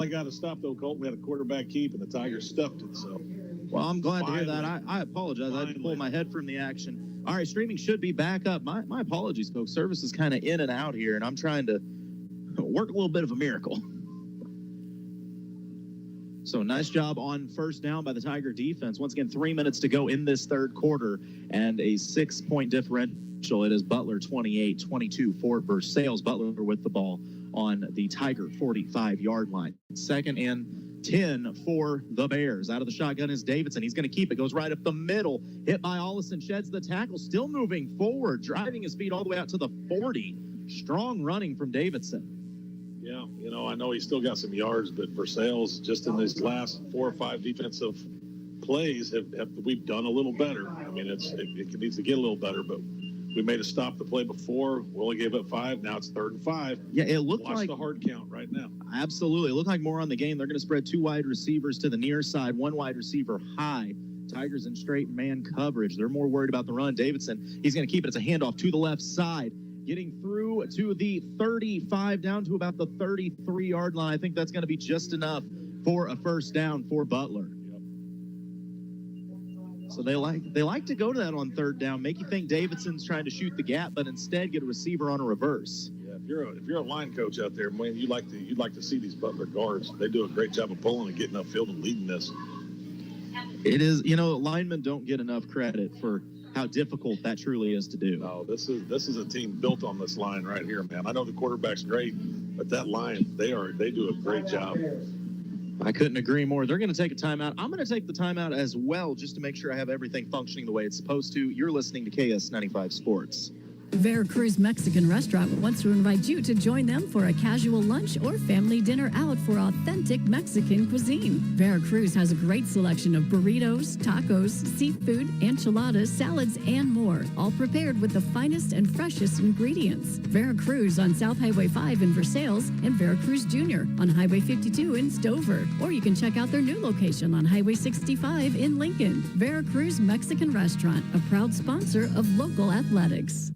I got to stop, though, Colt. We had a quarterback keep, and the Tigers stuffed it. So, well, I'm glad to hear that. I apologize. I had to pull my head from the action. All right, streaming should be back up. My apologies, folks. Service is kind of in and out here, and I'm trying to work a little bit of a miracle. So nice job on first down by the Tiger defense. Once again, 3 minutes to go in this third quarter, and a 6-point differential. It is Butler 28-22 for Versailles. Butler with the ball on the Tiger 45-yard line. 2nd and 10 for the Bears. Out of the shotgun is Davidson. He's going to keep it. Goes right up the middle. Hit by Ollison. Sheds the tackle. Still moving forward. Driving his feet all the way out to the 40. Strong running from Davidson. Yeah, I know he's still got some yards, but Versailles, just in these last 4 or 5 defensive plays, we've done a little better. I mean, it needs to get a little better, but we made a stop the play before. We only gave up 5. Now it's 3rd and 5. Yeah, it looked Watch like the hard count right now. Absolutely. It looked like more on the game. They're going to spread 2 wide receivers to the near side, 1 wide receiver high. Tigers in straight man coverage. They're more worried about the run. Davidson, he's going to keep it. It's a handoff to the left side. Getting through to the 35, down to about the 33-yard line. I think that's going to be just enough for a first down for Butler. Yep. So they like to go to that on 3rd down, make you think Davidson's trying to shoot the gap, but instead get a receiver on a reverse. Yeah, if you're a line coach out there, man, you'd like to see these Butler guards. They do a great job of pulling and getting upfield and leading this. It is, linemen don't get enough credit for how difficult that truly is to do. No, this is a team built on this line right here, man. I know the quarterback's great, but that line, they do a great job. I couldn't agree more. They're going to take a timeout. I'm going to take the timeout as well, just to make sure I have everything functioning the way it's supposed to. You're listening to KS95 Sports. Veracruz Mexican Restaurant wants to invite you to join them for a casual lunch or family dinner out for authentic Mexican cuisine. Veracruz has a great selection of burritos, tacos, seafood, enchiladas, salads, and more, all prepared with the finest and freshest ingredients. Veracruz on South Highway 5 in Versailles and Veracruz Jr. on Highway 52 in Stover. Or you can check out their new location on Highway 65 in Lincoln. Veracruz Mexican Restaurant, a proud sponsor of local athletics.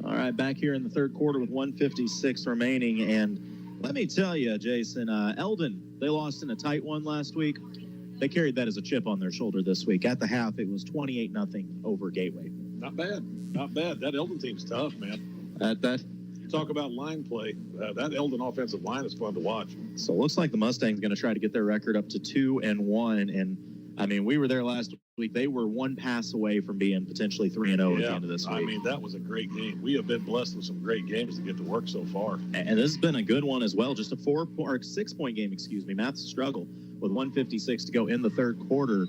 All right, back here in the third quarter with 1:56 remaining. And let me tell you, Jason, Eldon, they lost in a tight one last week. They carried that as a chip on their shoulder this week. At the half, it was 28-0 over Gateway. Not bad. Not bad. That Eldon team's tough, man. You talk about line play. That Eldon offensive line is fun to watch. So it looks like the Mustangs going to try to get their record up to 2-1. And, I mean, we were there last week. They were 1 pass away from being potentially 3-0 at the end of this week. I mean, that was a great game. We have been blessed with some great games to get to work so far. And this has been a good one as well. Just a 6-point game, Math's struggle with 1:56 to go in the third quarter.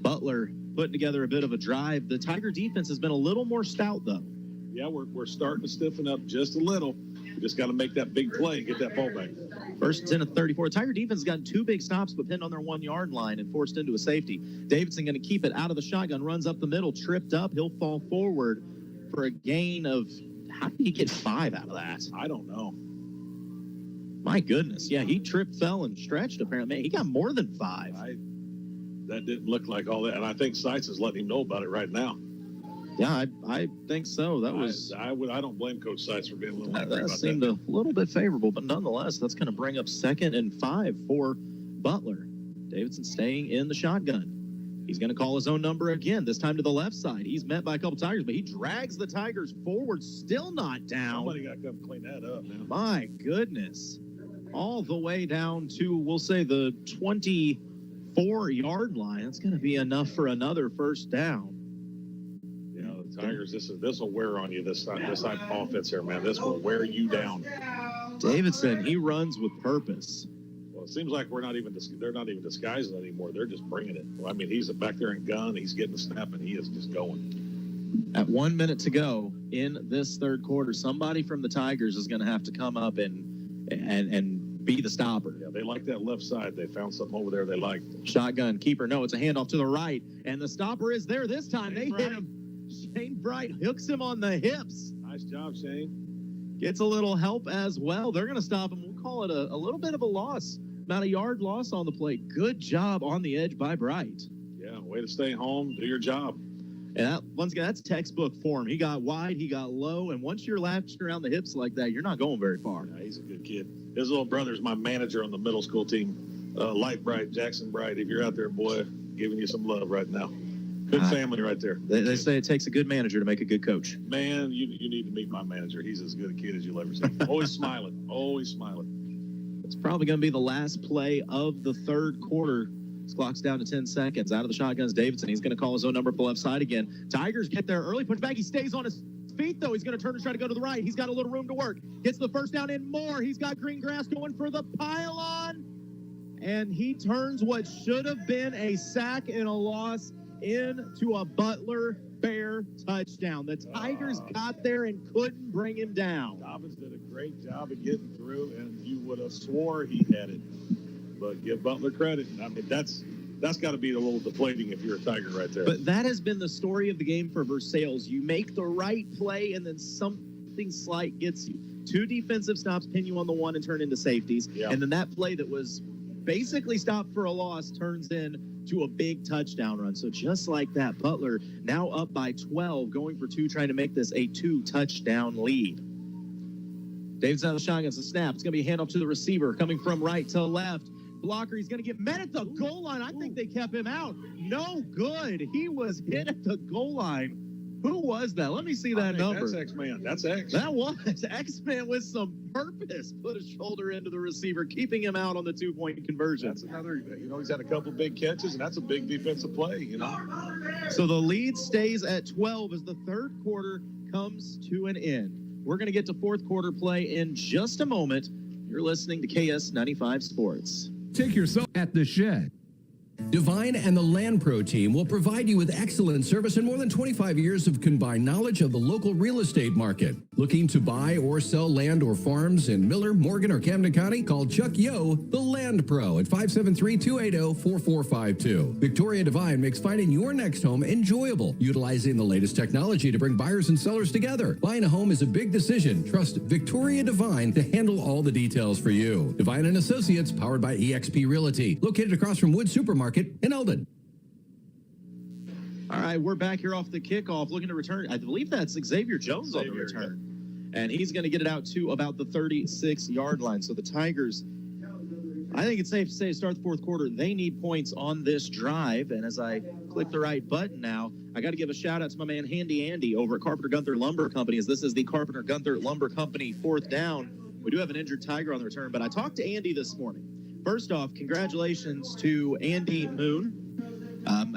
Butler putting together a bit of a drive. The Tiger defense has been a little more stout, though. Yeah, we're starting to stiffen up just a little. We just got to make that big play and get that ball back. First and 10 at 34. The Tiger defense has gotten 2 big stops, but pinned on their 1-yard line and forced into a safety. Davidson going to keep it out of the shotgun, runs up the middle, tripped up. He'll fall forward for a gain of, how did he get 5 out of that? I don't know. My goodness. Yeah, he tripped, fell, and stretched, apparently. He got more than 5. That didn't look like all that. And I think Seitz is letting him know about it right now. Yeah, I think so. That was. I don't blame Coach Seitz for being a little angry about that. That seemed a little bit favorable, but nonetheless, that's going to bring up 2nd and 5 for Butler. Davidson staying in the shotgun. He's going to call his own number again, this time to the left side. He's met by a couple Tigers, but he drags the Tigers forward, still not down. Somebody got to come clean that up, man. My goodness. All the way down to, we'll say, the 24-yard line. That's going to be enough for another first down. Tigers, this will wear on you. This type of offense here, man. This will wear you down. Davidson, he runs with purpose. Well, it seems like they're not even disguising it anymore. They're just bringing it. Well, I mean, he's back there in gun. He's getting the snap, and he is just going. At 1 minute to go in this third quarter, somebody from the Tigers is going to have to come up and be the stopper. Yeah, they like that left side. They found something over there they like. Shotgun keeper. No, it's a handoff to the right, and the stopper is there this time. They hit him. Shane Bright hooks him on the hips. Nice job, Shane. Gets a little help as well. They're going to stop him. We'll call it a little bit of a loss. About a yard loss on the play. Good job on the edge by Bright. Yeah, way to stay home, do your job. And once again, that's textbook form. He got wide, he got low, and once you're latched around the hips like that, you're not going very far. Yeah, he's a good kid. His little brother's my manager on the middle school team, Light Bright, Jackson Bright. If you're out there, boy, giving you some love right now. Good family right there. They say it takes a good manager to make a good coach. Man, you need to meet my manager. He's as good a kid as you'll ever see. Always smiling. Always smiling. It's probably going to be the last play of the third quarter. This clock's down to 10 seconds. Out of the shotguns, Davidson. He's going to call his own number for the left side again. Tigers get there early. Push back. He stays on his feet, though. He's going to turn and try to go to the right. He's got a little room to work. Gets the first down and more. He's got green grass going for the pylon. And he turns what should have been a sack and a loss into a Butler Bear touchdown. The Tigers got there and couldn't bring him down. Dobbins did a great job of getting through, and you would have swore he had it. But give Butler credit. I mean, that's got to be a little deflating if you're a Tiger right there. But that has been the story of the game for Versailles. You make the right play, and then something slight gets you. Two defensive stops pin you on the one and turn into safeties. Yeah. And then that play that was basically stopped for a loss turns into a big touchdown run. So just like that, Butler now up by 12, going for two, trying to make this a 2-touchdown lead. David's out of the shotgun. It's a snap. It's going to be a handoff to the receiver, coming from right to left. Blocker, he's going to get met at the goal line. I think they kept him out. No good. He was hit at the goal line. Who was that? Let me see that number. That's X-Man. That's X. That was X-Man with some purpose. Put a shoulder into the receiver, keeping him out on the 2-point conversion. That's another, he's had a couple big catches, and that's a big defensive play, So the lead stays at 12 as the third quarter comes to an end. We're going to get to fourth quarter play in just a moment. You're listening to KS 95 Sports. Take yourself at the shed. Divine and the Land Pro team will provide you with excellent service and more than 25 years of combined knowledge of the local real estate market. Looking to buy or sell land or farms in Miller, Morgan, or Camden County? Call Chuck Yo, the Land Pro, at 573-280-4452. Victoria Divine makes finding your next home enjoyable, utilizing the latest technology to bring buyers and sellers together. Buying a home is a big decision. Trust Victoria Divine to handle all the details for you. Divine and Associates, powered by eXp Realty, located across from Wood Supermarket in Eldon. All right, we're back here off the kickoff, looking to return. I believe that's Xavier Jones on the return. And he's going to get it out to about the 36-yard line. So the Tigers, I think it's safe to say, to start the fourth quarter, they need points on this drive. And as I click the right button now, I got to give a shout-out to my man Handy Andy over at Carpenter Gunther Lumber Company, as this is the Carpenter Gunther Lumber Company fourth down. We do have an injured Tiger on the return, but I talked to Andy this morning. First off, congratulations to Andy Moon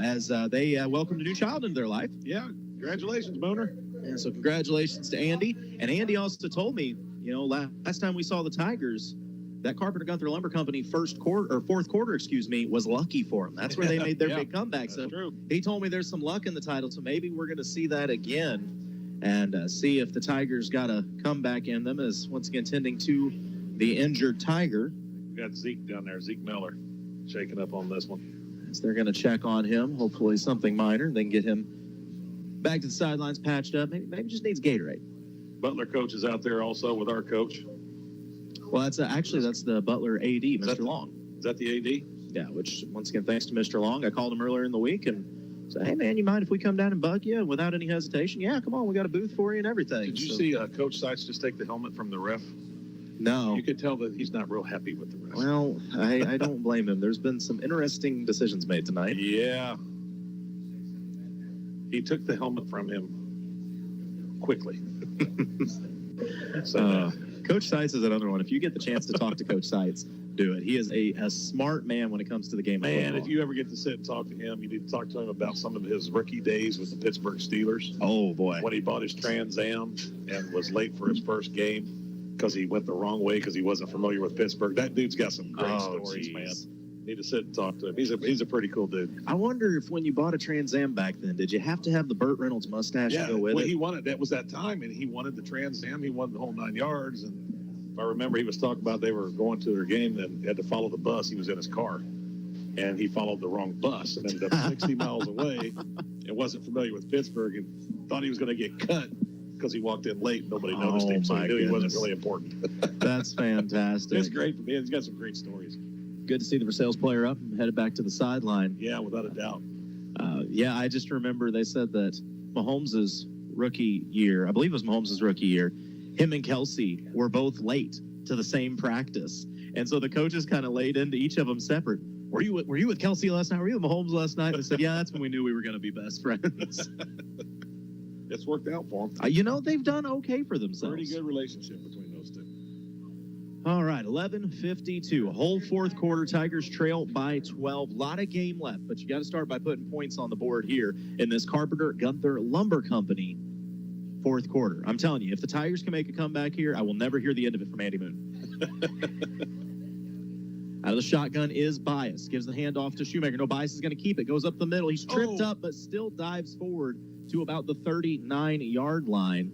as they welcomed a new child into their life. Yeah, congratulations, Mooner. And so congratulations to Andy. And Andy also told me, last time we saw the Tigers, that Carpenter Gunther Lumber Company fourth quarter, was lucky for them. That's where they made their big comeback. So true. He told me there's some luck in the title, so maybe we're going to see that again and see if the Tigers got a comeback in them, as once again tending to the injured Tiger. We got Zeke down there, Zeke Miller, shaking up on this one. As they're going to check on him, hopefully something minor. They can get him back to the sidelines, patched up. Maybe just needs Gatorade. Butler coach is out there also with our coach. Well, that's the Butler AD, Mr. Long. Is that the AD? Yeah, which, once again, thanks to Mr. Long. I called him earlier in the week and said, hey, man, you mind if we come down and bug you? And without any hesitation, yeah, come on, we got a booth for you and everything. Did you see Coach Seitz just take the helmet from the ref? No. You could tell that he's not real happy with the ref. Well, I don't blame him. There's been some interesting decisions made tonight. Yeah. He took the helmet from him quickly. Coach Seitz is another one. If you get the chance to talk to Coach Seitz, do it. He is a smart man when it comes to the game. Man, if you ever get to sit and talk to him, you need to talk to him about some of his rookie days with the Pittsburgh Steelers. Oh, boy. When he bought his Trans Am and was late for his first game because he went the wrong way because he wasn't familiar with Pittsburgh. That dude's got some great stories, man. Need to sit and talk to him. He's a pretty cool dude. I wonder if when you bought a Trans Am back then, did you have to have the Burt Reynolds mustache to go with it? He wanted, that was that time, and he wanted the Trans Am. He wanted the whole 9 yards. And if I remember, he was talking about they were going to their game and had to follow the bus. He was in his car, and he followed the wrong bus and ended up 60 miles away and wasn't familiar with Pittsburgh and thought he was going to get cut because he walked in late. Nobody noticed him, so he knew he wasn't really important. That's fantastic. It's great for me. He's got some great stories. Good to see the Versailles player up and headed back to the sideline. Yeah, without a doubt. Yeah, I just remember they said that Mahomes' rookie year, I believe it was Mahomes' rookie year, him and Kelsey were both late to the same practice. And so the coaches kind of laid into each of them separate. Were you with Kelsey last night? Were you with Mahomes last night? And they said, yeah, that's when we knew we were going to be best friends. It's worked out for them. They've done okay for themselves. Pretty good relationship between those two. All right, 11:52. Whole fourth quarter. Tigers trail by 12. A lot of game left, but you got to start by putting points on the board here in this Carpenter Gunther Lumber Company fourth quarter. I'm telling you, if the Tigers can make a comeback here, I will never hear the end of it from Andy Moon. Out of the shotgun is Bias. Gives the handoff to Shoemaker. No, Bias is going to keep it. Goes up the middle. He's tripped up, but still dives forward to about the 39-yard line.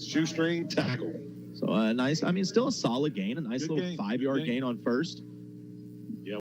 Shoestring tackle. So nice. Still a solid gain. A nice Good little gain. 5-yard Good gain on first.